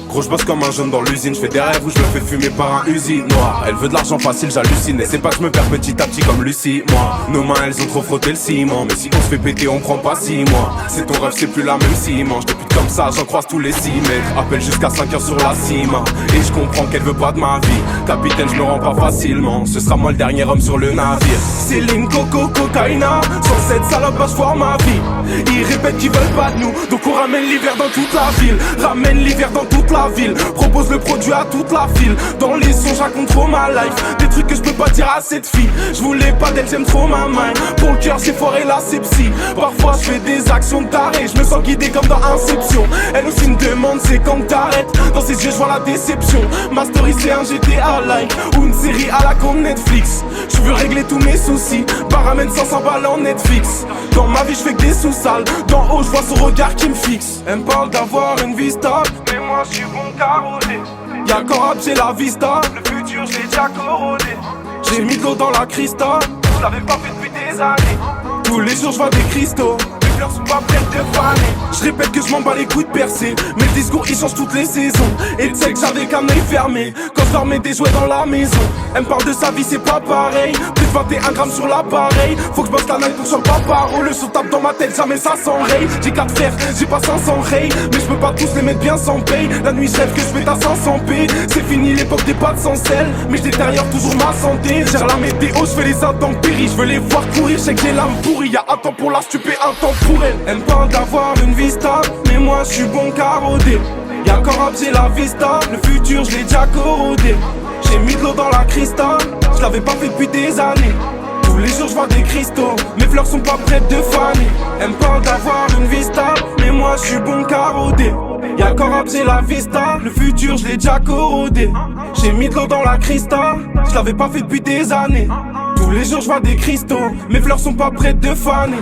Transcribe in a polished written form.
Gros je bosse comme un jeune dans l'usine, je fais des rêves où je me fais fumer par un usine noir. Elle veut de l'argent facile, j'hallucine. Et c'est pas que je me perds petit à petit comme Lucie, moi. Nos mains elles ont trop frotté le ciment. Mais si on se fait péter on prend pas 6 mois. C'est ton rêve, c'est plus la même ciment. Je pute comme ça, j'en croise tous les 6 mètres. Appelle jusqu'à 5 heures sur la cime. Et je comprends qu'elle veut pas de ma vie. Capitaine, je me rends pas facilement. Ce sera moi le dernier homme sur le navire. Céline, Coco, Cocaïna. Sans cette salope, bah j'foire ma vie. Ils répètent qu'ils veulent pas de nous. Donc on ramène l'hiver dans toute la ville. Ramène l'hiver dans toute la ville. Propose le produit à toute la file. Dans les sons j'raconte trop ma life. Des trucs que je peux pas dire à cette fille. Je voulais pas d'elle, j'aime trop ma main. Pour le cœur c'est fort et là c'est psy. Parfois je fais des actions de taré. Je me sens guidé comme dans Inception. Elle aussi me demande c'est quand que t'arrêtes. Dans ses yeux je vois la déception. Ma story c'est un GTA like. Ou une série à la con Netflix. Je veux régler tous mes soucis. Bah ramène 500 balles en Netflix. Dans ma vie je fais que des sous-sales. D'en haut je vois son regard qui me fixe. Elle me parle d'avoir une vie stable. Mais moi je suis bon carolé. Y'a le corps j'ai la vista. Le futur je l'ai déjà corrodé. J'ai mis de l'eau dans la cristal. Je l'avais pas fait depuis des années. Tous les jours je vois des cristaux. Mes fleurs sont pas prêtes de faner. Je répète que je m'en bats les couilles de percer. Mes discours ils changent toutes les saisons. Et tu sais que j'avais qu'un œil fermé quand je dormais des jouets dans la maison. Elle me parle de sa vie c'est pas pareil. Plus de 21 grammes sur l'appareil. Faut que je bosse la night pour que je sois pas paro. Le son tape dans ma tête jamais ça s'enraye. J'ai 4 frères, j'ai pas 500 rays. Mais je peux pas tous les mettre bien sans paye. La nuit je rêve que je fais à 500 p. C'est fini l'époque des pâtes sans sel. Mais je détériore toujours ma santé. Gère la météo, je fais les intempéries. Je veux les voir courir, je sais que j'ai l'âme pourrie. Y'a un temps pour la stupé, un temps pour elle. Elle me parle d'avoir une vie stable. Mais moi je suis bon carodé. Y'a encore j'ai la vista. Le futur je l'ai déjà corrodé. J'ai mis de l'eau dans la cristal. Je l'avais pas fait depuis des années. Tous les jours je vois des cristaux. Mes fleurs sont pas prêtes de faner. Elle me parle d'avoir une vie stable. Mais moi je suis bon carodé. Y'a encore j'ai la vista. Le futur je l'ai déjà corrodé. J'ai mis de l'eau dans la cristal. Je l'avais pas fait depuis des années. Tous les jours je vois des cristaux. Mes fleurs sont pas prêtes de faner.